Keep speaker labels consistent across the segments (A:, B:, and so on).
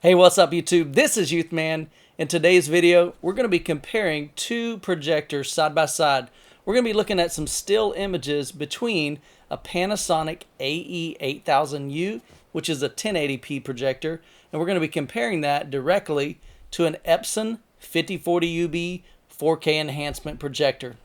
A: Hey, what's up YouTube? This is Youthman. In today's video, we're going to be comparing two projectors side by side. We're going to be looking at some still images between a Panasonic AE8000U, which is a 1080p projector, and we're going to be comparing that directly to an Epson 5040UB 4K enhancement projector.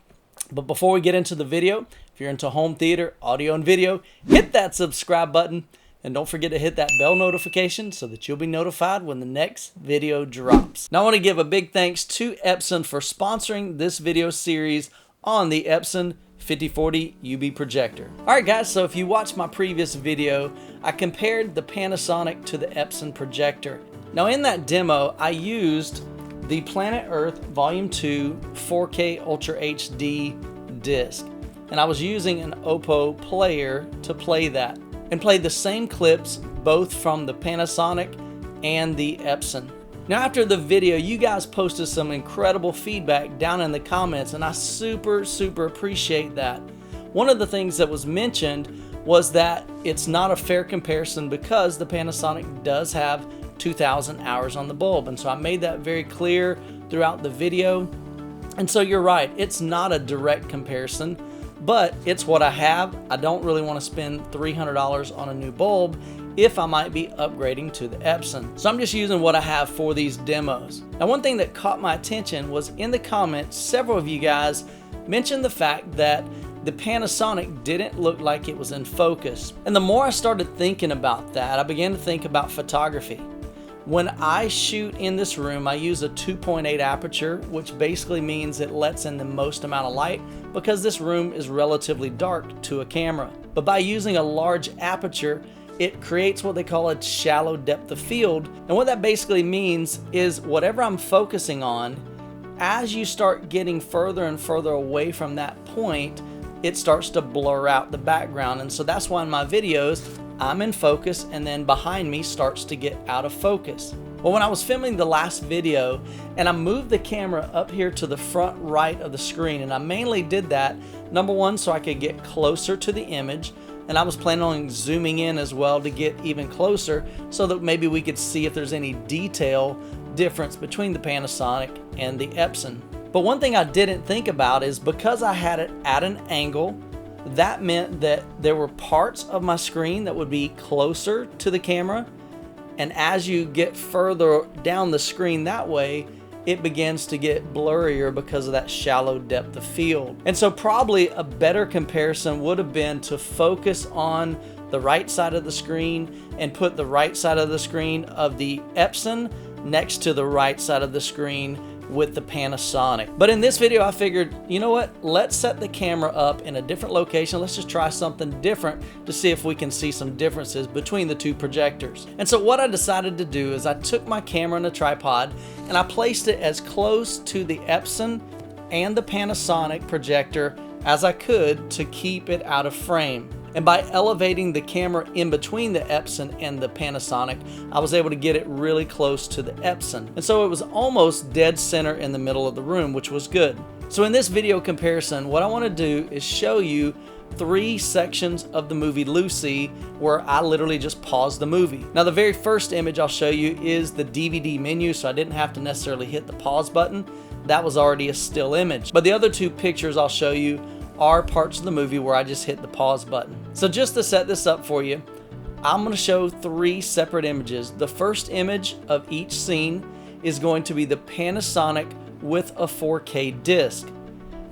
A: But before we get into the video, if you're into home theater, audio, and video, hit that subscribe button. And don't forget to hit that bell notification so that you'll be notified when the next video drops. Now I want to give a big thanks to Epson for sponsoring this video series on the Epson 5040UB projector. Alright guys, so if you watched my previous video, I compared the Panasonic to the Epson projector. Now in that demo, I used the Planet Earth Volume 2 4K Ultra HD disc. And I was using an Oppo player to play that, and played the same clips both from the Panasonic and the Epson. Now after the video, you guys posted some incredible feedback down in the comments, and I super appreciate that. One of the things that was mentioned was that it's not a fair comparison because the Panasonic does have 2,000 hours on the bulb, and so I made that very clear throughout the video. And so you're right, it's not a direct comparison, but it's what I have. I don't really want to spend $300 on a new bulb if I might be upgrading to the Epson. So I'm just using what I have for these demos. Now one thing that caught my attention was in the comments, several of you guys mentioned the fact that the Panasonic didn't look like it was in focus. And the more I started thinking about that, I began to think about photography. When I shoot in this room, I use a 2.8 aperture, which basically means it lets in the most amount of light because this room is relatively dark to a camera. But by using a large aperture, it creates what they call a shallow depth of field. And what that basically means is whatever I'm focusing on, as you start getting further and further away from that point, it starts to blur out the background. And so that's why in my videos, I'm in focus and then behind me starts to get out of focus. Well, when I was filming the last video and I moved the camera up here to the front right of the screen, and I mainly did that, number one, so I could get closer to the image, and I was planning on zooming in as well to get even closer so that maybe we could see if there's any detail difference between the Panasonic and the Epson. But one thing I didn't think about is because I had it at an angle, that meant that there were parts of my screen that would be closer to the camera, and as you get further down the screen that way, it begins to get blurrier because of that shallow depth of field. And so probably a better comparison would have been to focus on the right side of the screen and put the right side of the screen of the Epson next to the right side of the screen with the Panasonic. But in this video, I figured, you know what? Let's set the camera up in a different location. Let's just try something different to see if we can see some differences between the two projectors. And so what I decided to do is I took my camera in a tripod and I placed it as close to the Epson and the Panasonic projector as I could to keep it out of frame. And by elevating the camera in between the Epson and the Panasonic, I was able to get it really close to the Epson. And so it was almost dead center in the middle of the room, which was good. So in this video comparison, what I want to do is show you 3 sections of the movie Lucy where I literally just paused the movie. Now the very first image I'll show you is the DVD menu, so I didn't have to necessarily hit the pause button. That was already a still image. But the other 2 pictures I'll show you are parts of the movie where I just hit the pause button. So just to set this up for you, I'm going to show 3 separate images. The first image of each scene is going to be the Panasonic with a 4K disc.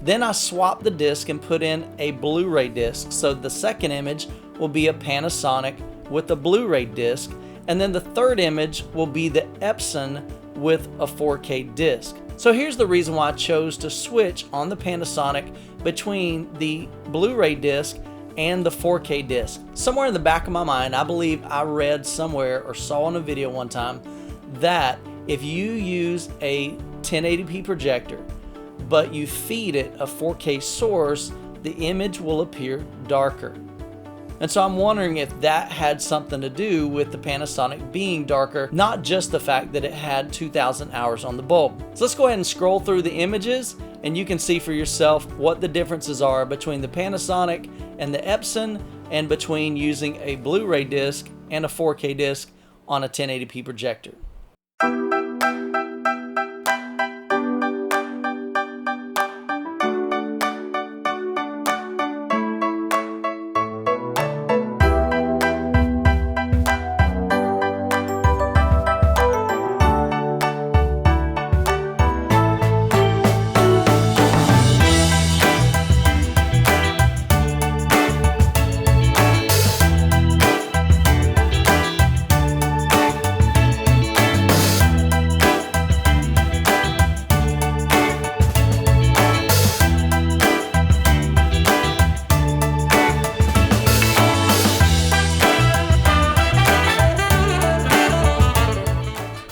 A: Then I swap the disc and put in a Blu-ray disc. So the second image will be a Panasonic with a Blu-ray disc. And then the third image will be the Epson with a 4K disc. So here's the reason why I chose to switch on the Panasonic between the Blu-ray disc and the 4K disc. Somewhere in the back of my mind, I believe I read somewhere or saw in a video one time that if you use a 1080p projector but you feed it a 4K source, the image will appear darker. And so I'm wondering if that had something to do with the Panasonic being darker, not just the fact that it had 2,000 hours on the bulb. So let's go ahead and scroll through the images and you can see for yourself what the differences are between the Panasonic and the Epson, and between using a Blu-ray disc and a 4K disc on a 1080p projector.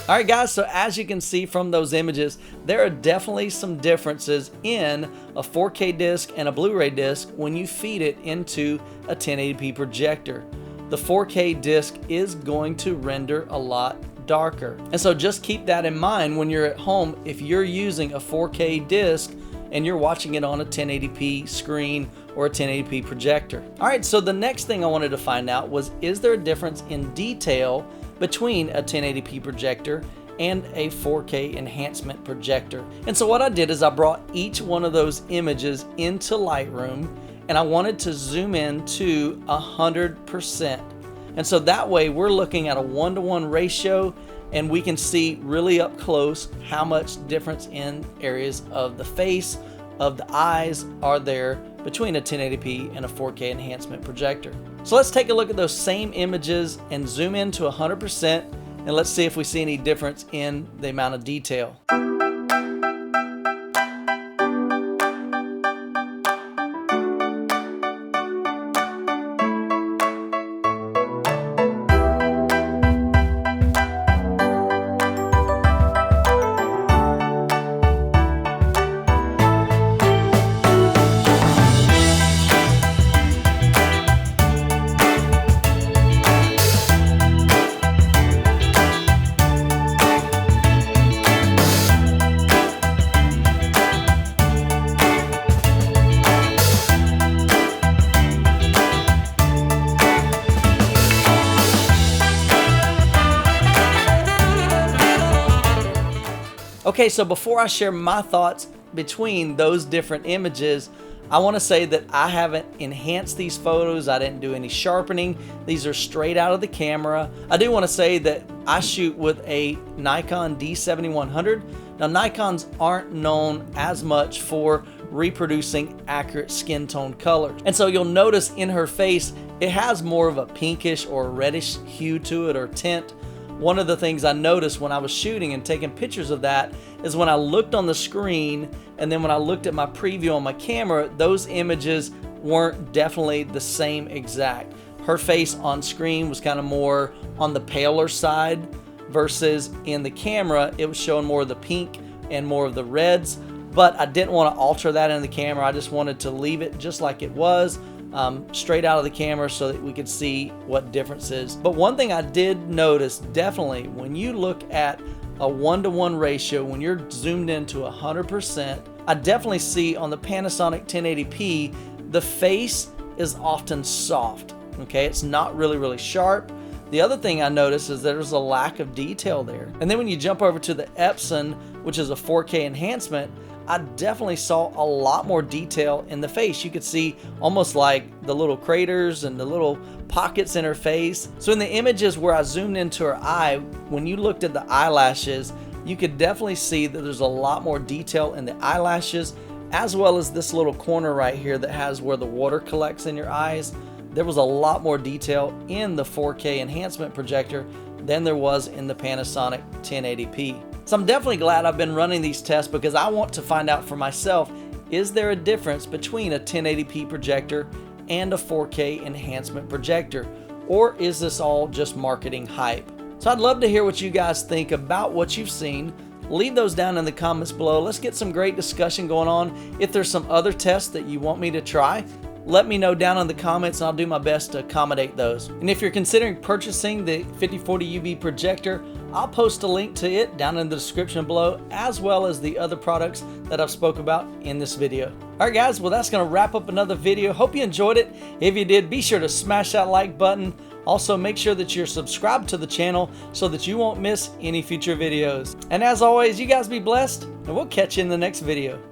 A: All right, guys, so as you can see from those images, there are definitely some differences in a 4K disc and a Blu-ray disc when you feed it into a 1080p projector. The 4K disc is going to render a lot darker. And so just keep that in mind when you're at home. If you're using a 4K disc and you're watching it on a 1080p screen or a 1080p projector. All right, so the next thing I wanted to find out was, is there a difference in detail between a 1080p projector and a 4K enhancement projector? And so what I did is I brought each one of those images into Lightroom and I wanted to zoom in to 100%. And so that way we're looking at a 1-to-1 ratio and we can see really up close how much difference in areas of the face, of the eyes are there between a 1080p and a 4K enhancement projector. So let's take a look at those same images and zoom in to 100% and let's see if we see any difference in the amount of detail. Okay, so before I share my thoughts between those different images, I want to say that I haven't enhanced these photos. I didn't do any sharpening. These are straight out of the camera. I do want to say that I shoot with a Nikon D7100. Now, Nikons aren't known as much for reproducing accurate skin tone colors. And so you'll notice in her face, it has more of a pinkish or reddish hue to it or tint. One of the things I noticed when I was shooting and taking pictures of that is when I looked on the screen and then when I looked at my preview on my camera, those images weren't definitely the same exact. Her face on screen was kind of more on the paler side versus in the camera, it was showing more of the pink and more of the reds, but I didn't want to alter that in the camera. I just wanted to leave it just like it was. Straight out of the camera so that we could see what differences. But one thing I did notice definitely when you look at a 1-to-1 ratio, when you're zoomed into 100%, I definitely see on the Panasonic 1080p, the face is often soft. Okay, it's not really sharp. The other thing I noticed is there's a lack of detail there. And then when you jump over to the Epson, which is a 4K enhancement, I definitely saw a lot more detail in the face. You could see almost like the little craters and the little pockets in her face. So in the images where I zoomed into her eye, when you looked at the eyelashes, you could definitely see that there's a lot more detail in the eyelashes, as well as this little corner right here that has where the water collects in your eyes. There was a lot more detail in the 4K enhancement projector than there was in the Panasonic 1080p. So I'm definitely glad I've been running these tests because I want to find out for myself, is there a difference between a 1080p projector and a 4K enhancement projector? Or is this all just marketing hype? So I'd love to hear what you guys think about what you've seen. Leave those down in the comments below. Let's get some great discussion going on. If there's some other tests that you want me to try, let me know down in the comments and I'll do my best to accommodate those. And if you're considering purchasing the 5040UB projector, I'll post a link to it down in the description below, as well as the other products that I've spoke about in this video. All right, guys, well, that's going to wrap up another video. Hope you enjoyed it. If you did, be sure to smash that like button. Also, make sure that you're subscribed to the channel so that you won't miss any future videos. And as always, you guys be blessed, and we'll catch you in the next video.